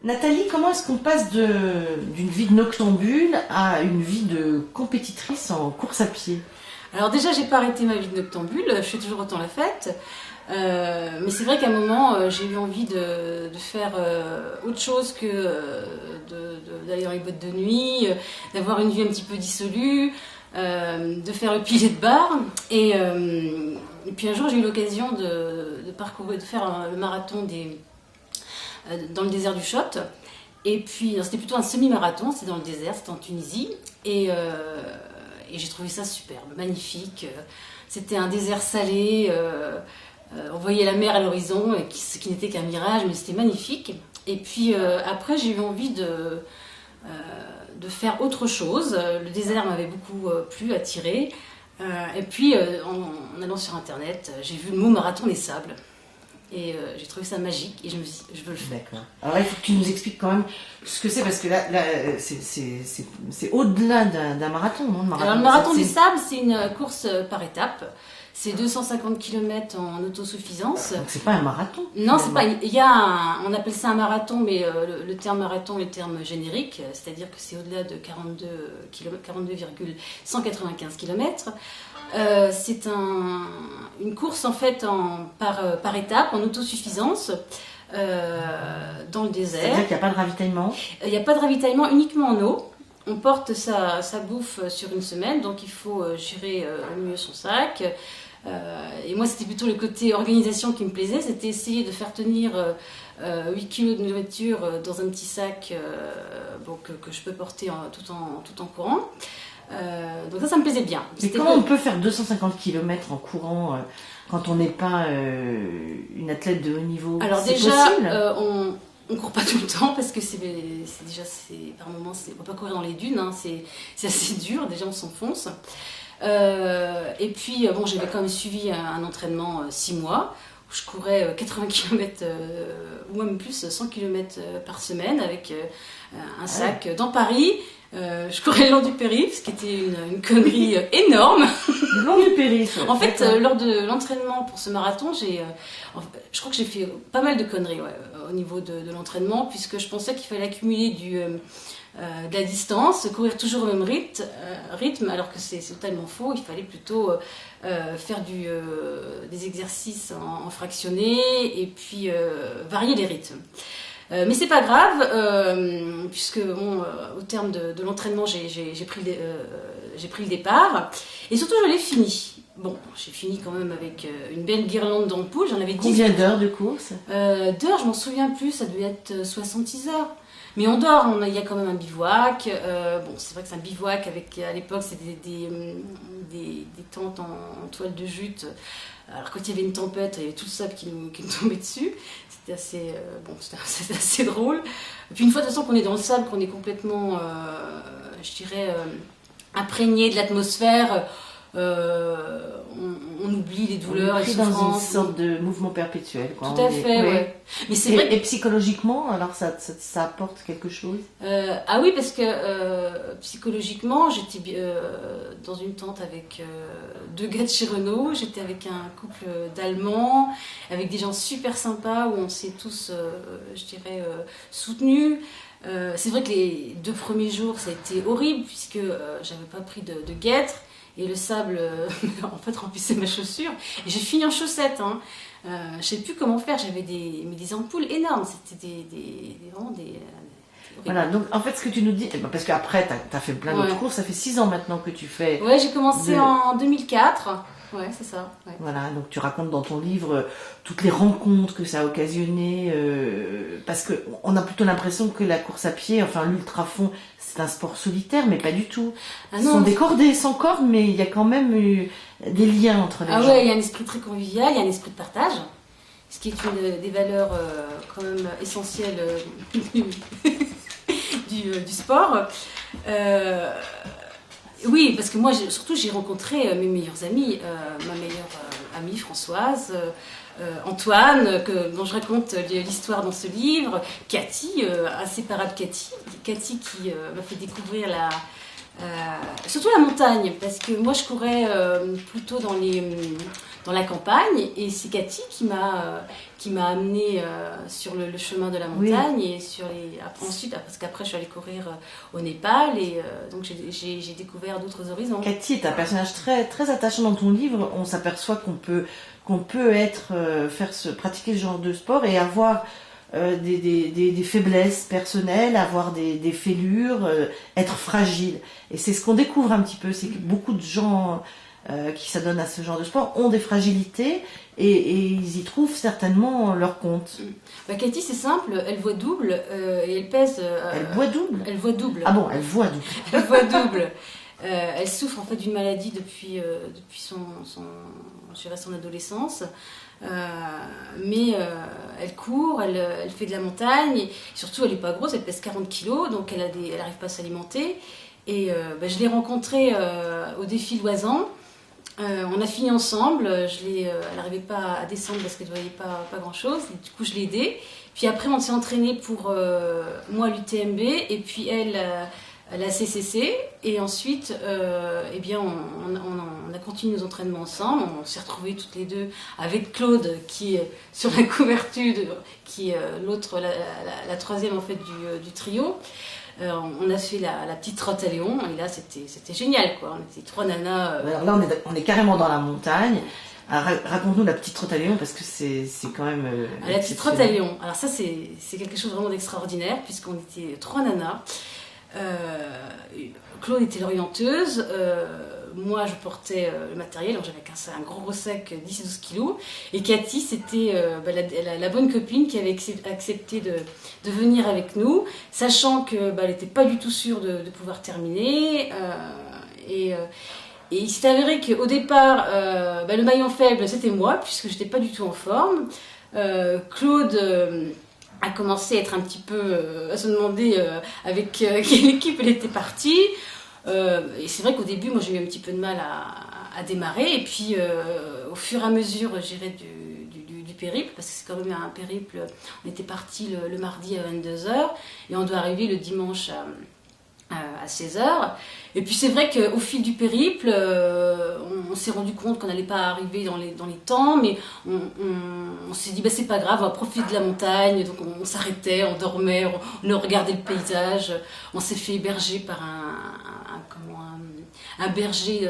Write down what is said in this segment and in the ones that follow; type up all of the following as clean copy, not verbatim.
Nathalie, comment est-ce qu'on passe d'une vie de noctambule à une vie de compétitrice en course à pied? Alors déjà, j'ai pas arrêté ma vie de noctambule, je fais toujours autant la fête. Mais c'est vrai qu'à un moment, j'ai eu envie de faire autre chose que d'aller dans les boîtes de nuit, d'avoir une vie un petit peu dissolue, de faire le pilier de bar. Et puis un jour, j'ai eu l'occasion de parcourir, de faire le marathon dans le désert du Chott. Et puis, c'était plutôt un semi-marathon, c'était dans le désert, c'était en Tunisie. Et j'ai trouvé ça superbe, magnifique. C'était un désert salé. On voyait la mer à l'horizon, ce qui n'était qu'un mirage, mais c'était magnifique. Et puis après, j'ai eu envie de faire autre chose. Le désert m'avait beaucoup plu, attiré. Et puis, en allant sur Internet, j'ai vu le mot marathon des sables. Et j'ai trouvé ça magique et je me suis dit, je veux le faire. D'accord. Alors là, il faut que tu nous expliques quand même ce que c'est, parce que là c'est au-delà d'un marathon, non? Alors, le marathon des sables, c'est une course par étapes. C'est 250 km en autosuffisance. Donc c'est pas un marathon? Non, c'est pas. On appelle ça un marathon, mais le terme marathon est le terme générique, c'est-à-dire que c'est au-delà de 42,195 km. C'est une course en fait par étapes, en autosuffisance, dans le désert. C'est-à-dire qu'il n'y a pas de ravitaillement? Il n'y a pas de ravitaillement, uniquement en eau. On porte sa bouffe sur une semaine, donc il faut gérer au mieux son sac. Et moi, c'était plutôt le côté organisation qui me plaisait. C'était essayer de faire tenir 8 kilos de nourriture dans un petit sac que je peux porter tout en courant. Donc ça me plaisait bien. Mais comment on peut faire 250 km en courant quand on n'est pas une athlète de haut niveau? Alors déjà, on court pas tout le temps parce que par moments, on ne peut pas courir dans les dunes, hein, c'est assez dur, déjà on s'enfonce. Et puis j'avais quand même suivi un entraînement 6 mois où je courais 80 km ou même plus, 100 km par semaine avec un sac dans Paris. Je courais le long du périph', ce qui était une connerie énorme. Le long du périph'. En fait, lors de l'entraînement pour ce marathon, je crois que j'ai fait pas mal de conneries au niveau de l'entraînement, puisque je pensais qu'il fallait accumuler de la distance, courir toujours au même rythme, alors que c'est totalement faux. Il fallait plutôt faire des exercices en fractionné et puis varier les rythmes. Mais c'est pas grave, puisque au terme de l'entraînement, j'ai pris le départ. Et surtout, je l'ai fini. Bon, j'ai fini quand même avec une belle guirlande d'ampoules. J'en avais 10. Combien d'heures de course? D'heures, je m'en souviens plus, ça devait être 66 heures. Mais on dort, il y a quand même un bivouac. C'est vrai que c'est un bivouac avec, à l'époque, c'était des tentes en toile de jute. Alors quand il y avait une tempête, il y avait tout le sable qui nous tombait dessus. C'était assez drôle. Et puis une fois de toute façon qu'on est dans le sable, qu'on est complètement, imprégné de l'atmosphère, on oublie les douleurs, les souffrances. Dans une sorte de mouvement perpétuel, quoi. Tout à fait, ouais. Mais c'est vrai. Et psychologiquement, alors ça apporte quelque chose? Ah oui, parce que psychologiquement, j'étais dans une tente avec 2 gars de chez Renault, j'étais avec un couple d'Allemands, avec des gens super sympas où on s'est tous, soutenus. C'est vrai que les 2 premiers jours, ça a été horrible puisque j'avais pas pris de guêtres. Et le sable, en fait, remplissait ma chaussure. Et j'ai fini en chaussettes. Hein. Je ne sais plus comment faire. J'avais des ampoules énormes. C'était vraiment des voilà, donc en fait, ce que tu nous dis, parce qu'après, tu as fait plein d'autres courses. Ça fait 6 ans maintenant que tu fais. Ouais, j'ai commencé en 2004. Ouais, c'est ça. Ouais. Voilà, donc tu racontes dans ton livre toutes les rencontres que ça a occasionné, parce qu'on a plutôt l'impression que la course à pied, enfin l'ultra-fond, c'est un sport solitaire, mais pas du tout. Ce sont des cordées sans cordes, mais il y a quand même des liens entre les gens. Ah ouais, il y a un esprit très convivial, il y a un esprit de partage, ce qui est une des valeurs quand même essentielles du sport. Oui, parce que moi, surtout, j'ai rencontré mes meilleurs amis, ma meilleure amie Françoise, Antoine, dont je raconte l'histoire dans ce livre, Cathy, inséparable Cathy qui m'a fait découvrir Surtout la montagne, parce que moi je courais plutôt dans la campagne, et c'est Cathy qui m'a amenée sur le chemin de la montagne, oui. Et après, ensuite, parce qu'après je suis allée courir au Népal, et donc j'ai découvert d'autres horizons. Cathy est un personnage très, très attachant dans ton livre. On s'aperçoit qu'on peut pratiquer ce genre de sport et avoir des faiblesses personnelles, avoir des fêlures, être fragile. Et c'est ce qu'on découvre un petit peu, c'est que beaucoup de gens qui s'adonnent à ce genre de sport ont des fragilités et ils y trouvent certainement leur compte. Cathy, c'est simple, elle voit double et elle pèse... elle voit double. Elle voit double. Ah bon, elle voit double. Elle voit double. Elle souffre en fait d'une maladie depuis son adolescence. Mais elle court, elle fait de la montagne, et surtout elle n'est pas grosse, elle pèse 40 kilos, donc elle n'arrive pas à s'alimenter. Et je l'ai rencontrée au défi Loisan. On a fini ensemble, elle n'arrivait pas à descendre parce qu'elle ne voyait pas grand chose, du coup je l'ai aidée. Puis après on s'est entraîné pour moi l'UTMB et puis elle la CCC, et ensuite on a continué nos entraînements ensemble. On s'est retrouvés toutes les deux avec Claude qui est sur la couverture, qui est l'autre, la troisième en fait du trio. On a fait la petite trotte à Léon, et là c'était génial quoi. On était 3 nanas. Alors là on est carrément dans la montagne. Raconte-nous la petite trotte à Léon, parce que c'est quand même... la petite trotte à Léon, alors ça c'est quelque chose vraiment d'extraordinaire, puisqu'on était 3 nanas. Claude était l'orienteuse, moi je portais le matériel, donc j'avais un gros sac 10-12 kilos, et Cathy c'était la bonne copine qui avait accepté de venir avec nous, sachant qu'elle n'était pas du tout sûre de pouvoir terminer, et il s'est avéré qu'au départ le maillon faible c'était moi, puisque j'étais pas du tout en forme. Claude a commencé à être un petit peu à se demander avec quelle équipe elle était partie. Et c'est vrai qu'au début, moi j'ai eu un petit peu de mal à démarrer. Et puis au fur et à mesure, j'irai du périple, parce que c'est quand même un périple. On était parti le mardi à 22h et on doit arriver le dimanche à 16h. Et puis c'est vrai qu'au fil du périple, on s'est rendu compte qu'on n'allait pas arriver dans les temps, mais on s'est dit c'est pas grave, on va profiter de la montagne. Donc on s'arrêtait, on dormait, on regardait le paysage. On s'est fait héberger par un berger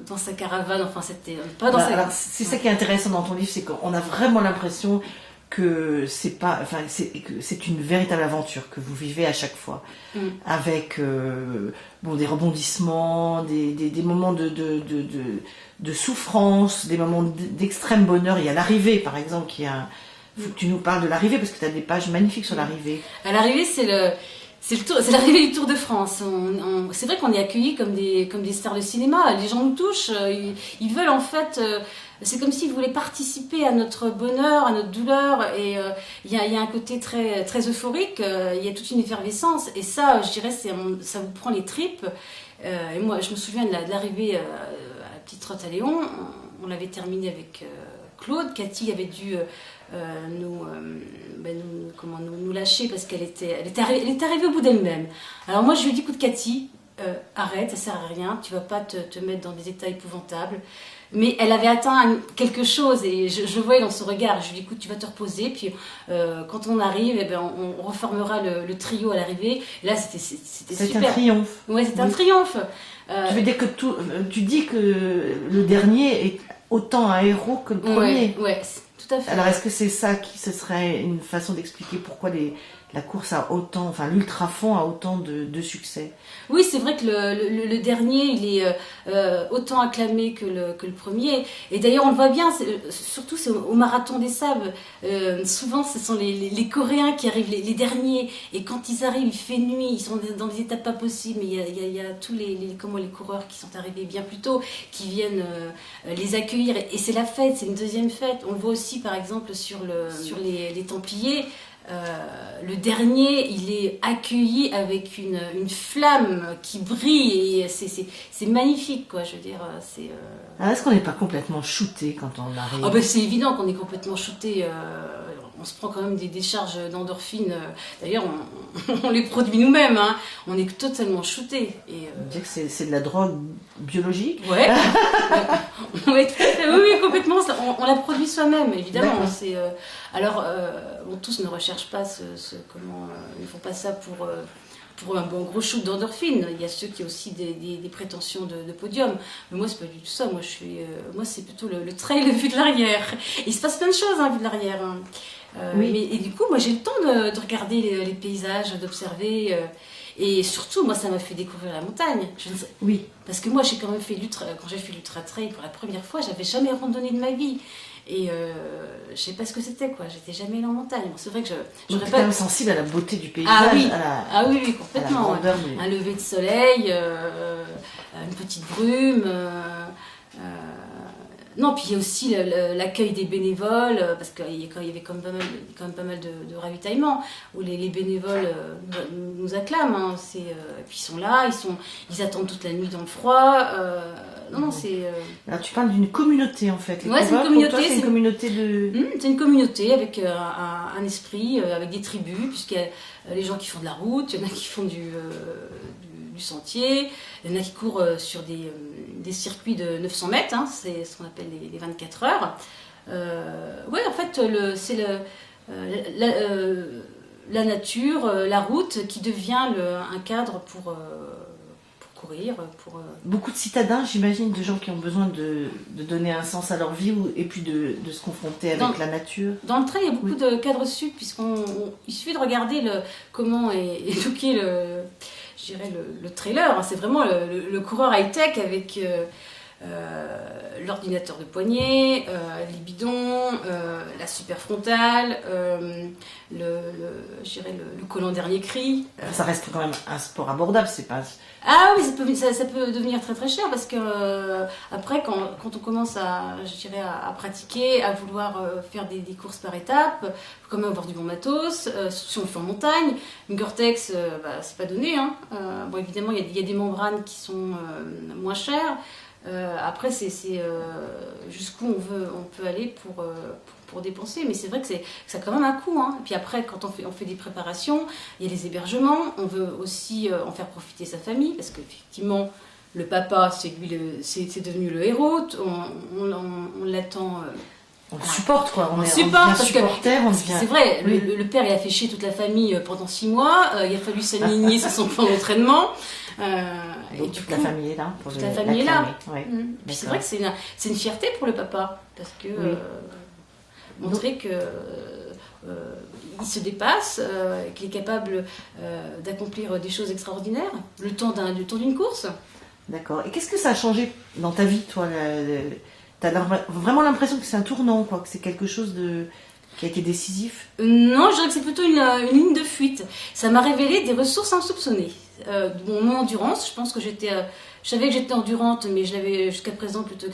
dans sa caravane. Enfin c'était pas dans sa... C'est ça qui est intéressant dans ton livre, c'est qu'on a vraiment l'impression que c'est une véritable aventure que vous vivez à chaque fois, avec des rebondissements, des moments de souffrance, des moments d'extrême bonheur. Il y a l'arrivée, par exemple, faut que tu nous parles de l'arrivée, parce que tu as des pages magnifiques sur l'arrivée. À l'arrivée, c'est l'arrivée du Tour de France. C'est vrai qu'on est accueillis comme des stars de cinéma. Les gens nous touchent. Ils veulent en fait... c'est comme s'ils voulaient participer à notre bonheur, à notre douleur. Et il y a un côté très, très euphorique. Il y a toute une effervescence. Et ça, je dirais, ça vous prend les tripes. Et moi, je me souviens de l'arrivée à la petite trotte à Léon. On l'avait terminée avec Claude. Cathy avait dû... nous lâcher parce qu'elle était arrivée au bout d'elle-même. Alors moi je lui ai dit, écoute Cathy, arrête, ça sert à rien, tu vas pas te mettre dans des états épouvantables. Mais elle avait atteint quelque chose, et je voyais dans son regard. Je lui ai dit, écoute, tu vas te reposer, puis quand on arrive, on reformera le trio à l'arrivée. Et là c'était super. C'est un triomphe. Ouais, c'est un triomphe. Tu veux dire que tu dis que le dernier est autant un héros que le premier. Ouais. Tout à fait. Alors, est-ce que c'est ça ce serait une façon d'expliquer pourquoi la course a autant, enfin l'ultrafond a autant de succès? Oui, c'est vrai que le dernier, il est autant acclamé que le premier. Et d'ailleurs, on le voit bien, surtout c'est au Marathon des Sables. Souvent, ce sont les Coréens qui arrivent les derniers. Et quand ils arrivent, il fait nuit, ils sont dans des étapes pas possibles. Mais il y a tous les coureurs qui sont arrivés bien plus tôt, qui viennent les accueillir. Et c'est la fête, c'est une deuxième fête. On le voit aussi, par exemple, sur les Templiers. Le dernier, il est accueilli avec une flamme qui brille, et c'est magnifique, quoi. Je veux dire, Alors, est-ce qu'on n'est pas complètement shooté quand on arrive? C'est évident qu'on est complètement shooté. on se prend quand même des décharges d'endorphines. D'ailleurs, on les produit nous-mêmes. Hein. On est totalement shootés. On dirait que c'est de la drogue biologique. Ouais. Oui, oui, complètement. On la produit soi-même, évidemment. Alors, tous ne recherchent pas ils ne font pas ça pour un bon gros shoot d'endorphines. Il y a ceux qui ont aussi des prétentions de podium. Mais moi, c'est pas du tout ça. Moi, c'est plutôt le trail vu de l'arrière. Et il se passe plein de choses vu de l'arrière. Hein. Oui. Et du coup, moi, j'ai le temps de regarder les paysages, d'observer. Et surtout, moi, ça m'a fait découvrir la montagne. Oui. Parce que moi, j'ai quand même fait quand j'ai fait l'ultra trail pour la première fois, j'avais jamais randonné de ma vie. Et je sais pas ce que c'était, quoi. J'étais jamais allée en montagne. Bon, c'est vrai que Donc, t'es quand même sensible à la beauté du paysage. Oui, complètement. Un lever de soleil, une petite brume. Non, puis il y a aussi l'accueil des bénévoles, parce qu'il y avait quand même pas mal de ravitaillement, où les bénévoles nous acclament. Hein, puis ils sont là, ils attendent toute la nuit dans le froid. C'est... Alors tu parles d'une communauté en fait. Ouais, c'est une communauté. Pour toi, c'est une communauté de... C'est une communauté avec un esprit, avec des tribus, puisqu'il y a les gens qui font de la route, il y en a qui font du sentier, il y en a qui courent sur des circuits de 900 mètres, hein, c'est ce qu'on appelle les 24 heures. En fait, c'est la nature, la route qui devient un cadre pour courir. Beaucoup de citadins, j'imagine, de gens qui ont besoin de donner un sens à leur vie et puis de se confronter avec la nature. Dans le trail, il y a beaucoup de cadres sud, il suffit de regarder comment est looké le trailer. C'est vraiment le coureur high-tech avec l'ordinateur de poignet, les bidons, la super frontale, le collant dernier cri. Ça reste quand même un sport abordable, c'est pas... Ah oui, ça peut devenir très très cher parce que après quand on commence à pratiquer, à vouloir faire des courses par étapes, faut quand même avoir du bon matos, si on le fait en montagne, une Gore-Tex, c'est pas donné. Hein. Bon, évidemment, il y a des membranes qui sont moins chères. Après, c'est jusqu'où on peut aller pour dépenser, mais c'est vrai que ça a quand même un coût. Hein. Et puis après, quand on fait des préparations, il y a les hébergements, on veut aussi en faire profiter sa famille, parce qu'effectivement, le papa, c'est devenu le héros, on l'attend... on le supporte, quoi. On supporte, devient supporter, c'est vrai, le père, il a fait chier toute la famille pendant 6 mois, il a fallu s'aligner sur son plan d'entraînement. Donc toute la famille est là. Toute la famille est là. Ouais. Puis c'est vrai que c'est une fierté pour le papa, parce que montrer que il se dépasse, qu'il est capable d'accomplir des choses extraordinaires, le temps d'une course. D'accord. Et qu'est-ce que ça a changé dans ta vie, toi? T'as vraiment l'impression que c'est un tournant, quoi, que c'est quelque chose qui a été décisif? Non, je dirais que c'est plutôt une ligne de fuite. Ça m'a révélé des ressources insoupçonnées. Mon endurance, je pense que je savais que j'étais endurante, mais je l'avais jusqu'à présent plutôt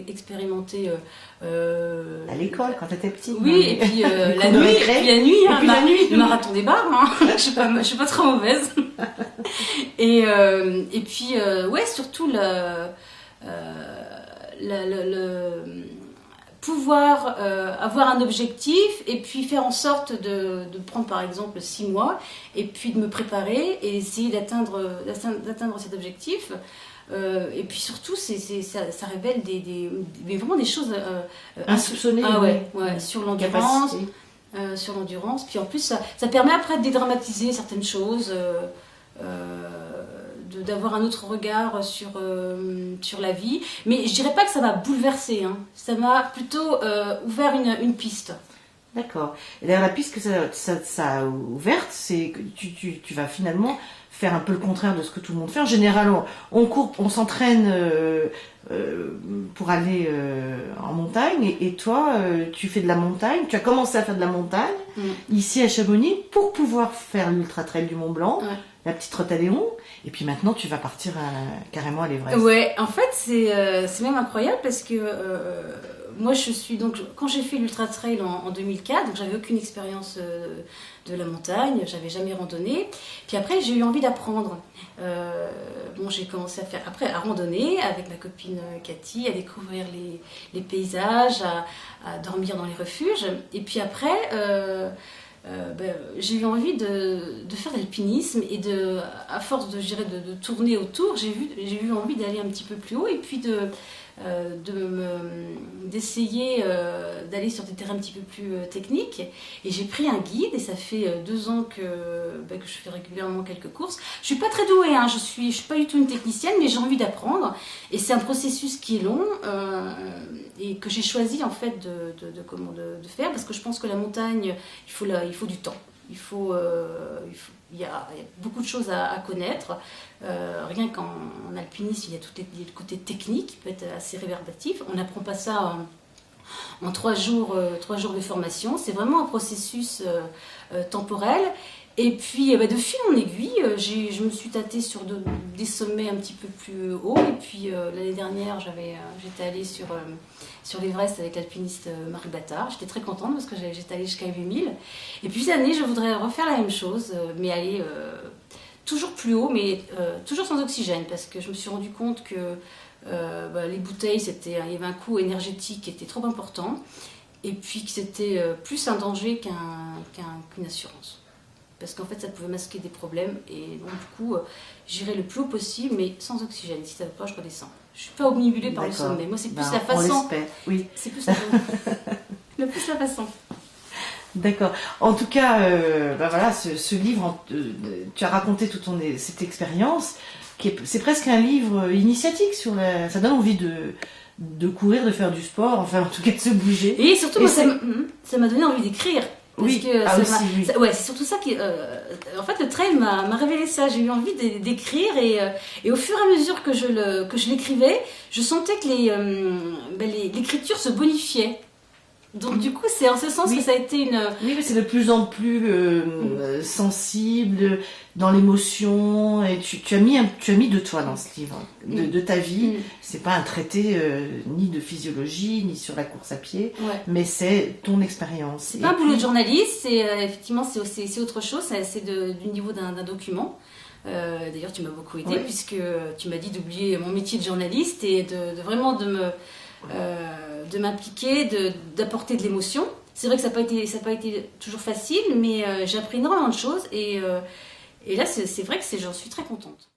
expérimenté. À l'école, quand t'étais petite. Oui, et puis la nuit, le marathon des bars. Hein. Je suis pas trop mauvaise. Et puis, surtout pouvoir avoir un objectif et puis faire en sorte de prendre par exemple 6 mois et puis de me préparer et essayer d'atteindre cet objectif. Et puis surtout, ça révèle vraiment des choses insoupçonnées. Sur l'endurance. Sur l'endurance. Puis en plus, ça permet après de dédramatiser certaines choses. D'avoir un autre regard sur la vie. Mais je dirais pas que ça m'a bouleversée. Hein. Ça m'a plutôt ouvert une piste. D'accord. Et d'ailleurs, la piste que ça a ouverte, c'est que tu vas finalement faire un peu le contraire de ce que tout le monde fait. En général, on court, on s'entraîne pour aller en montagne. Et toi, tu fais de la montagne. Tu as commencé à faire de la montagne ici à Chamonix pour pouvoir faire l'Ultra Trail du Mont Blanc. Ouais. La petite Rotaléon, et puis maintenant tu vas partir carrément à l'Everest. Ouais, en fait c'est même incroyable parce que moi, quand j'ai fait l'Ultra Trail en 2004, donc j'avais aucune expérience de la montagne, j'avais jamais randonné. Puis après, j'ai eu envie d'apprendre. J'ai commencé à randonner avec ma copine Cathy, à découvrir les paysages, à dormir dans les refuges. Et puis après, j'ai eu envie de faire de l'alpinisme et à force de tourner autour, j'ai eu envie d'aller un petit peu plus haut et puis d'essayer d'aller sur des terrains un petit peu plus techniques. Et j'ai pris un guide et ça fait 2 ans que je fais régulièrement quelques courses. Je suis pas très douée, hein, je suis pas du tout une technicienne, mais j'ai envie d'apprendre. Et c'est un processus qui est long et que j'ai choisi en fait de faire parce que je pense que la montagne, il faut du temps. Il y a beaucoup de choses à connaître. Rien qu'en alpinisme, il y a le côté technique qui peut être assez réverbatif. On n'apprend pas ça en 3 jours de formation. C'est vraiment un processus temporel. Et puis, de fil en aiguille, je me suis tâtée sur des sommets un petit peu plus hauts. Et puis, l'année dernière, j'étais allée sur l'Everest avec l'alpiniste Marie Battard. J'étais très contente parce que j'étais allée jusqu'à 8000. Et puis, cette année, je voudrais refaire la même chose, mais aller toujours plus haut, mais toujours sans oxygène. Parce que je me suis rendu compte que les bouteilles, il y avait un coût énergétique qui était trop important. Et puis que c'était plus un danger qu'une assurance. Parce qu'en fait, ça pouvait masquer des problèmes. Et donc, du coup, j'irai le plus haut possible, mais sans oxygène. Si ça ne va pas, je redescends. Je ne suis pas omnibulée par le sommet. Moi, c'est plus la façon. On l'espère, oui. C'est plus la façon. D'accord. En tout cas, voilà, ce livre, tu as raconté toute cette expérience. C'est presque un livre initiatique ça donne envie de courir, de faire du sport, enfin, en tout cas, de se bouger. Et surtout, ça m'a donné envie d'écrire. Parce oui, que c'est surtout ça qui. En fait, le trail m'a révélé ça. J'ai eu envie d'écrire et au fur et à mesure que je l'écrivais, je sentais que l'écriture se bonifiait. Donc du coup, c'est en ce sens que ça a été une... Oui, mais c'est de plus en plus sensible, dans l'émotion, et tu as mis de toi dans ce livre, de ta vie. C'est pas un traité ni de physiologie, ni sur la course à pied, mais c'est ton expérience. C'est pas un boulot de journaliste, effectivement, c'est autre chose, c'est du niveau d'un document. D'ailleurs, tu m'as beaucoup aidée, puisque tu m'as dit d'oublier mon métier de journaliste et vraiment de m'impliquer, d'apporter de l'émotion. C'est vrai que ça n'a pas été toujours facile, mais j'ai appris énormément de choses et là, c'est vrai que j'en suis très contente.